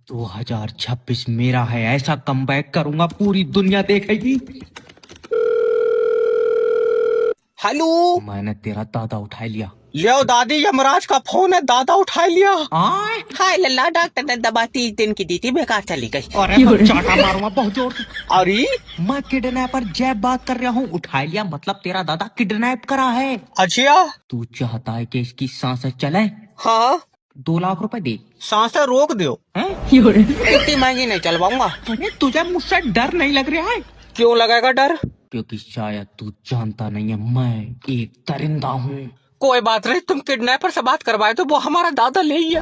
2026 मेरा है, ऐसा कमबैक करूंगा पूरी दुनिया देखेगी। हेलो। मैंने तेरा दादा उठा लिया। लियो दादी, यमराज का फोन है, दादा उठा लिया। आए हाय लल्ला, डॉक्टर ने दवा 30 दिन की दी थी, बेकार चली गई। अरे मैं चाटा मारूंगा बहुत जोर से। अरे मैं किडनैपर जैब बात कर रहा हूँ। उठा लिया मतलब तेरा दादा किडनैप करा है। अच्छा। तू चाहता है कि इसकी सांसें चले? हाँ, 2 लाख रुपए दे। सांसें रोक दो। हैं? इतनी महंगी नहीं चलवाऊंगा। अरे तुझे मुझसे डर नहीं लग रहा है? क्यों लगेगा डर? क्योंकि शायद तू जानता नहीं है, मैं एक दरिंदा हूँ। कोई बात नहीं, तुम किडनैपर से बात करवाए तो वो हमारा दादा ले ही है।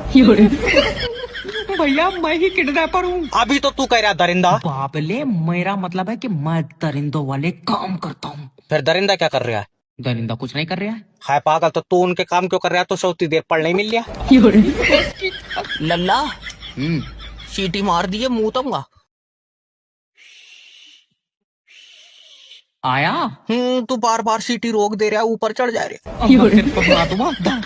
भैया मैं ही किडनैपर हूँ। अभी तो तू कह रहा दरिंदा। बाबले मेरा मतलब है कि मैं दरिंदों वाले काम करता हूँ। फिर दरिंदा क्या कर रहा है? दरिंदा कुछ नहीं कर रहा है। हाय पागल, तो तू उनके काम क्यों कर रहा है? तो सोती देर पढ़ नहीं मिल रहा। लल्ला सीटी मार दिए, मुंह तंगा। आया। तू बार बार सीटी रोक दे रहा है, ऊपर चढ़ जा रहा अब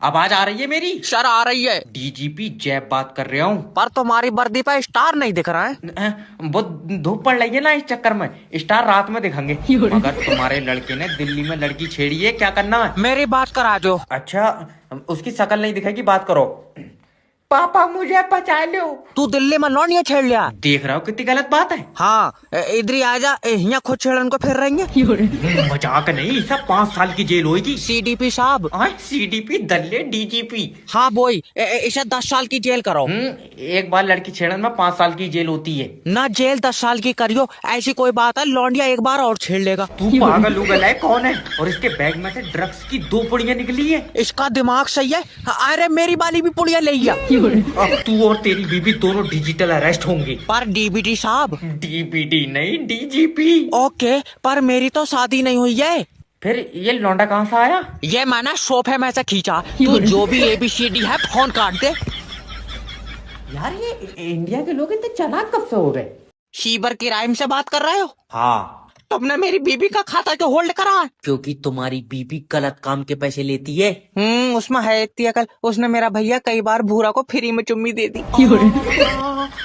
आवाज आ रही है मेरी? है। सर आ रही है। डीजीपी जैब बात कर रहा हूँ। पर तुम्हारी वर्दी पे स्टार नहीं दिख रहा है। वो धूप पड़ रही है ना, इस चक्कर में स्टार रात में दिखेंगे। मगर तुम्हारे लड़के ने दिल्ली में लड़की छेड़ी है, क्या करना है? मेरी बात करा जो। अच्छा, उसकी शकल नहीं दिखेगी, बात करो। पापा मुझे बचा लो। तू दिल्ली में लौंडिया छेड़ लिया। देख रहा हो कितनी गलत बात है। हाँ, इधर ही आजा, यहाँ खुद छेड़न को फिर रहेंगे। मजाक नहीं, सब 5 साल की जेल होगी। सीडीपी साहब। सीडीपी दल्ले डीजीपी। हाँ बोई, इसे 10 साल की जेल करो। एक बार लड़की छेड़न में 5 साल की जेल होती है ना। जेल 10 साल की करियो, ऐसी कोई बात है? लौंडिया एक बार और छेड़ लेगा। तू पागल उगल है? कौन है? और इसके बैग में से ड्रग्स की 2 पुड़ियां निकली है। इसका दिमाग सही है। अरे मेरी वाली भी पुड़िया ले गया। अब तू और तेरी बीबी दोनों डिजिटल अरेस्ट होंगे। पर डीबीटी साहब। डीबीटी नहीं, डीजीपी। ओके, पर मेरी तो शादी नहीं हुई है। फिर ये लौंडा कहाँ से आया? ये मैंने सोफे में से खींचा। तू जो भी ABCD है फोन काट दे। यार ये इंडिया के लोग इतने चालाक कब से हो गए? शीबर की राइम से बात कर रहे हो? हाँ। तुमने मेरी बीबी का खाता क्यों होल्ड करा है? क्योंकि तुम्हारी बीबी गलत काम के पैसे लेती है। उसमें है इतनी अकल। उसने मेरा भैया कई बार भूरा को फ्री में चुम्मी दे दी।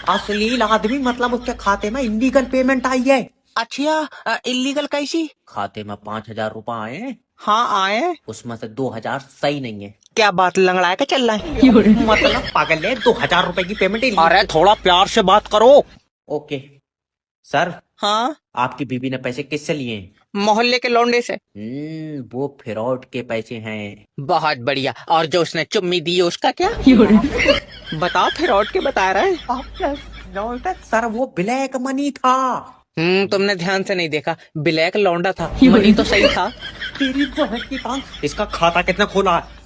अश्लील आदमी, मतलब उसके खाते में इलीगल पेमेंट आई है। अच्छा, इलीगल कैसी? खाते में 5,000 रुपए आए हैं। हाँ आए। उसमें से 2,000 सही नहीं है। क्या बात, लंगड़ा के चल रहा है? मतलब पागल है, 2,000 रुपए की पेमेंट। अरे थोड़ा प्यार से बात करो। Okay sir. हाँ, आपकी बीबी ने पैसे किससे लिए हैं? मोहल्ले के लौंडे से। वो फ्रॉड के पैसे हैं। बहुत बढ़िया। और जो उसने चुम्मी दी उसका क्या? बताओ, फ्रॉड के बता रहे हैं। सर वो ब्लैक मनी था। तुमने ध्यान से नहीं देखा, ब्लैक लौंडा था, मनी तो सही था। तेरी बहन की टांग। इसका खाता कितना खोला है?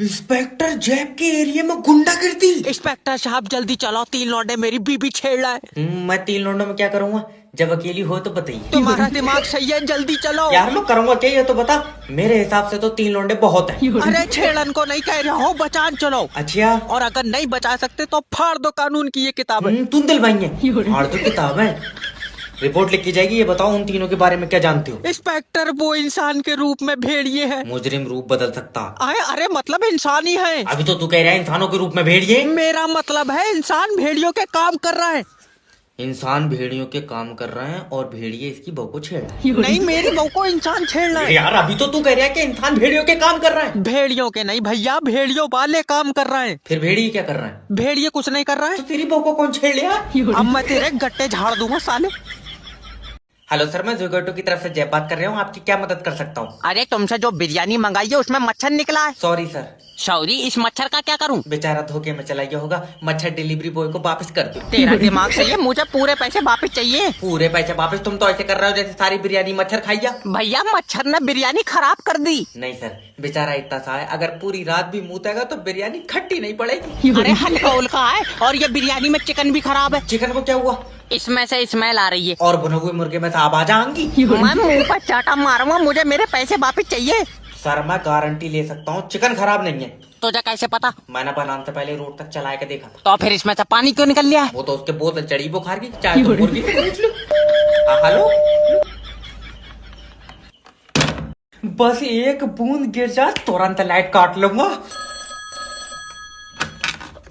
इंस्पेक्टर जैब के एरिया में गुंडागिर्दी। इंस्पेक्टर साहब जल्दी चलो, 3 लौंडे मेरी बीबी छेड़ रहा है। मैं 3 लौंडों में क्या करूंगा? जब अकेली हो तो बताइए। तुम्हारा दिमाग सही है, जल्दी चलो। यार मैं करूंगा क्या, ये तो बता। मेरे हिसाब से तो 3 लौंडे बहुत हैं। अरे छेड़न को नहीं कह रहा हूँ, बचान चलो। अच्छा। और अगर नहीं बचा सकते तो फाड़ दो कानून की ये किताब। तुम दिलवाइए फाड़ दो किताब है। रिपोर्ट लिखी जाएगी। ये बताओ उन तीनों के बारे में क्या जानते हो? इंस्पेक्टर वो इंसान के रूप में भेड़िए है। मुजरिम रूप बदल सकता। अरे मतलब इंसान ही है। अभी तो तू कह रहा है इंसानों के रूप में भेड़िए। मेरा मतलब है इंसान भेड़ियों के काम कर रहा है। इंसान भेड़ियों के काम कर रहे हैं और भेड़िए इसकी बहू को छेड़ रहे हैं। नहीं, मेरी बहू को इंसान छेड़ रहा है। यार अभी तो तू कह रहा है कि इंसान भेड़ियों के काम कर रहा है। भेड़ियों के नहीं भैया, भेड़ियों वाले काम कर रहे हैं। फिर भेड़िए क्या कर रहा है? भेड़िए कुछ नहीं कर रहा है। तो तेरी बहू को कौन छेड़ लिया? अब मैं तेरे गट्टे झाड़ दूंगा साले। हेलो सर, मैं जोगेटो की तरफ से जय बात कर रहा हूँ। आपकी क्या मदद कर सकता हूँ? अरे तुमसे जो बिरयानी मंगाई है उसमें मच्छर निकला है। Sorry sir. सॉरी, इस मच्छर का क्या करूं? बेचारा धोखे में चला गया होगा। मच्छर डिलीवरी बॉय को वापस कर दो। तेरा दिमाग सही है, मुझे पूरे पैसे वापस चाहिए। पूरे पैसे वापस? तुम तो ऐसे कर रहे हो जैसे सारी बिरयानी मच्छर खाई जा। भैया मच्छर ने बिरयानी खराब कर दी। नहीं सर, बेचारा इतना सा है, अगर पूरी रात भी मूतेगा तो बिरयानी खट्टी नहीं पड़ेगी। अरे हल्का उल्का है, और ये बिरयानी में चिकन भी खराब है। चिकन को क्या हुआ? इसमें से स्मेल आ रही है। और भुने हुए मुर्गे में से आवाज आएंगी। मैं मुंह पर चाटा मारूंगा, मुझे मेरे पैसे वापस चाहिए। सर मैं गारंटी ले सकता हूँ चिकन खराब नहीं है। तुझे कैसे पता? मैंने बनाने से पहले रोड तक चला के देखा था। तो फिर इसमें से पानी क्यों निकल लिया है? वो तो उसके बोतल चढ़ी बुखार की। चाहे तो मुर्गी से पूछ लो। हेलो, बस एक बूंद गिर जा तुरंत लाइट काट लूंगा।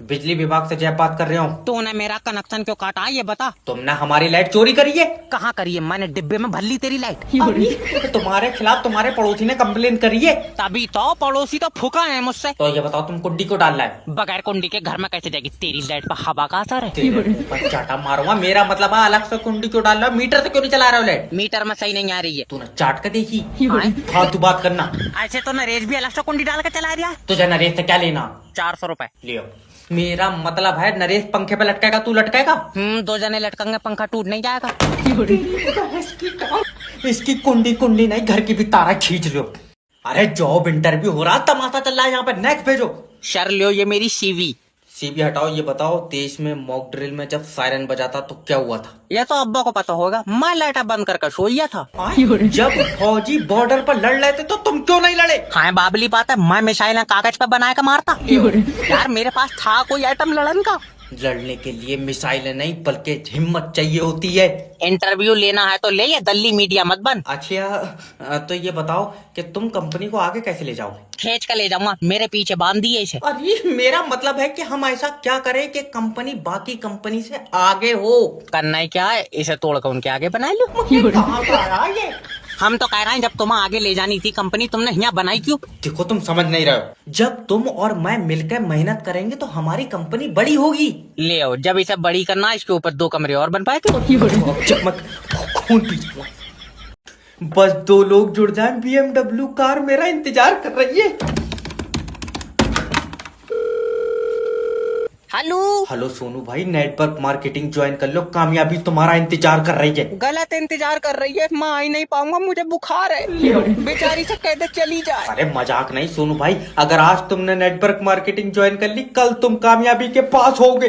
बिजली विभाग से जय बात कर रहे हो। तूने मेरा कनेक्शन क्यों काटा ये बता। तुमने हमारी लाइट चोरी करी है। कहाँ करी है? मैंने डिब्बे में भर ली तेरी लाइट। अरे, तुम्हारे खिलाफ तुम्हारे पड़ोसी ने कंप्लेन करी है। तभी तो पड़ोसी तो फूका है मुझसे। तो ये बताओ तुम कुंडी को डालना है। बगैर कुंडी के घर में कैसे जाएगी? तेरी लाइट पर हवा का असर है। तेरे ऊपर चाटा मारूंगा। मेरा मतलब है अलग से कुंडी क्यों डाल रहा है? मीटर से क्यों नहीं चला रहे हो लाइट? मीटर में सही नहीं आ रही है। तूने चाट कर देखी? हाँ? फालतू बात करना। ऐसे तो नरेश भी अलग से कुंडी डाल के चला रहा है। तुझे नरेश से क्या लेना? 400 रुपए लियो। मेरा मतलब है नरेश पंखे पे लटकेगा, तू लटकेगा? 2 जने लटकेंगे, पंखा टूट नहीं जाएगा। इसकी कुंडी कुंडी नहीं, घर की भी तारा खींच रहे हो। अरे जॉब इंटरव्यू हो रहा, तमाशा चल रहा है यहाँ पे। नेक्स्ट भेजो। शर लियो, ये मेरी सीवी। सीबी हटाओ। ये बताओ देश में मॉक ड्रिल में जब सायरन बजाता तो क्या हुआ था? ये तो अब्बा को पता होगा, मैं लाइटा बंद करके सोया था। जब फौजी बॉर्डर पर लड़ रहे थे तो तुम क्यों नहीं लड़े? हाँ बाबली बात है, मैं मिसाइल कागज पे बना के मारता। यार मेरे पास था कोई आइटम लड़न का। लड़ने के लिए मिसाइल नहीं बल्कि हिम्मत चाहिए होती है। इंटरव्यू लेना है तो ले, ये दल्ली मीडिया मत बन। अच्छा तो ये बताओ कि तुम कंपनी को आगे कैसे ले जाओगे? खींच कर ले जाऊंगा, मेरे पीछे बांध दिए इसे। अरे मेरा मतलब है कि हम ऐसा क्या करें कि कंपनी बाकी कंपनी से आगे हो। करना ही क्या है, इसे तोड़ कर उनके आगे बना लो। कहाँ का आया ये? हम तो कह रहे हैं जब तुम्हें आगे ले जानी थी कंपनी, तुमने यहाँ बनाई क्यों? देखो तुम समझ नहीं रहे हो। जब तुम और मैं मिलकर मेहनत करेंगे तो हमारी कंपनी बड़ी होगी। ले आओ, जब इसे बड़ी करना इसके ऊपर 2 कमरे और बन पाए। चकमक खून पी जाऊंगा। बस 2 लोग जुड़ जाएं, BMW कार मेरा इंतजार कर रही है। हेलो सोनू भाई, नेटवर्क मार्केटिंग ज्वाइन कर लो, कामयाबी तुम्हारा इंतजार कर रही है। गलत इंतजार कर रही है, मैं आई नहीं पाऊंगा, मुझे बुखार है। बेचारी से कह दे चली जाए। अरे मजाक नहीं सोनू भाई, अगर आज तुमने नेटवर्क मार्केटिंग ज्वाइन कर ली, कल तुम कामयाबी के पास होगे।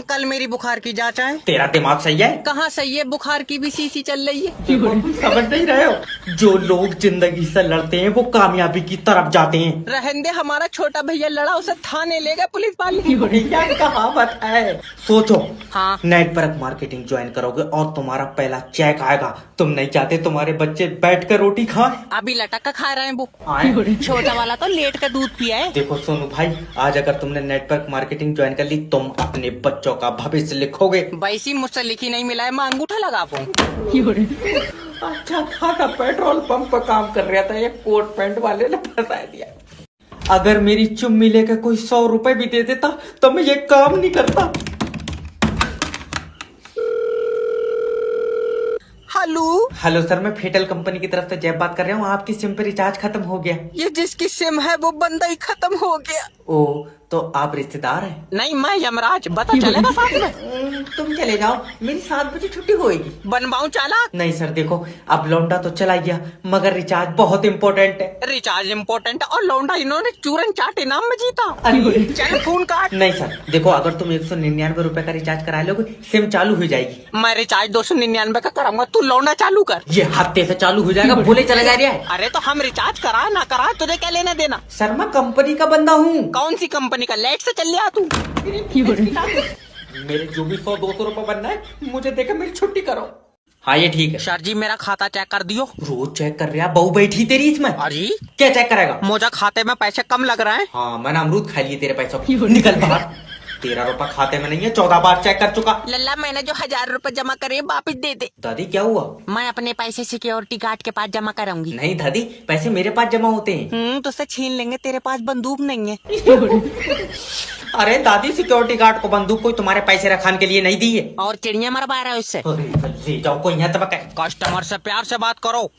कल मेरी बुखार की जांच है। तेरा दिमाग सही है? कहाँ सही है, बुखार की भी सीसी चल रही है। समझ नहीं रहे हो? जो लोग जिंदगी से लड़ते हैं वो कामयाबी की तरफ जाते हैं। रहने दे, हमारा छोटा भैया लड़ा, उसे थाने ले गए पुलिस वाले। कहावत है। सोचो, हाँ नेटवर्क मार्केटिंग ज्वाइन करोगे और तुम्हारा पहला चेक आएगा। तुम नहीं चाहते तुम्हारे बच्चे बैठकर रोटी खाएं? अभी लटक कर खा रहे हैं वो। छोटा वाला तो लेट कर दूध पिया है। देखो सोनू भाई, आज अगर तुमने नेटवर्क मार्केटिंग ज्वाइन कर ली, तुम अपने बच्चों का भविष्य लिखोगे। वैसी मुझसे लिखी नहीं मिला है, मैं अंगूठा लगा पाऊँ। अच्छा खासा पेट्रोल पंप पर काम कर रहा था, ये कोट पैंट वाले ने फंसा दिया। अगर मेरी चुम्मी लेकर कोई 100 रुपए भी दे देता तो मैं ये काम नहीं करता। हेलो सर, मैं फेटल कंपनी की तरफ से जय बात कर रहा हूँ। आपकी सिम पे रिचार्ज खत्म हो गया। ये जिसकी सिम है वो बंदा ही खत्म हो गया। ओ, तो आप रिश्तेदार हैं? नहीं, मैं यमराज, पता चलेगा साथ में। तुम चले जाओ, मेरी 7 बजे छुट्टी होएगी। बनवाऊं चालाक? नहीं सर, देखो अब लौंडा तो चला गया मगर रिचार्ज बहुत इम्पोर्टेंट है। रिचार्ज इम्पोर्टेंट और लौंडा इन्होंने चूरन चाट इनाम में जीता। अरे चल फोन काट। नहीं सर, देखो अगर तुम 199 रुपए का रिचार्ज करा लोगे, सिम चालू हो जाएगी। मैं रिचार्ज 299 का कराऊंगा, तू लौंडा चालू कर। ये हफ्ते से चालू हो जाएगा, बोले चला जा रहा है। अरे तो हम रिचार्ज करा ना करा तुझे क्या लेना देना? सर मैं कंपनी का बंदा हूँ। कौन सी कंपनी का? लेट से चल तू। मेरे जो भी 100-200 रुपए बनना है मुझे देकर मेरी छुट्टी करो। हाँ ये ठीक है। सर जी मेरा खाता चेक कर दियो। रोज चेक कर रहा, बहू बैठी तेरी इसमें। अरे क्या चेक करेगा? मुझे खाते में पैसे कम लग रहे हैं। हाँ मैंने अमरूद खा लिए तेरे पैसों। निकल बाहर। 13 रुपए खाते में नहीं है, 14 बार चेक कर चुका। लल्ला मैंने जो 1000 रुपए जमा करे वापिस दे दे। दादी क्या हुआ? मैं अपने पैसे सिक्योरिटी गार्ड के पास जमा कराऊंगी। नहीं दादी, पैसे मेरे पास जमा होते हैं। तो उससे छीन लेंगे, तेरे पास बंदूक नहीं है। अरे दादी, सिक्योरिटी गार्ड को बंदूक कोई तुम्हारे पैसे रखाने के लिए नहीं दी है। और चिड़िया मरवा रहा है उससे। ले जाओ कोई यहाँ तबक। कस्टमर से प्यार से बात करो।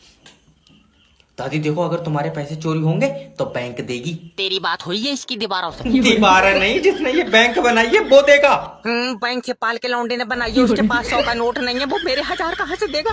दादी देखो, अगर तुम्हारे पैसे चोरी होंगे तो बैंक देगी। तेरी बात हुई है इसकी दीवारों से? दीवार नहीं, जिसने ये बैंक बनाई है वो देगा। बैंक से पाल के लौंडे ने बनाई है, उसके पास 100 का नोट नहीं है, वो मेरे 1000 कहाँ से देगा?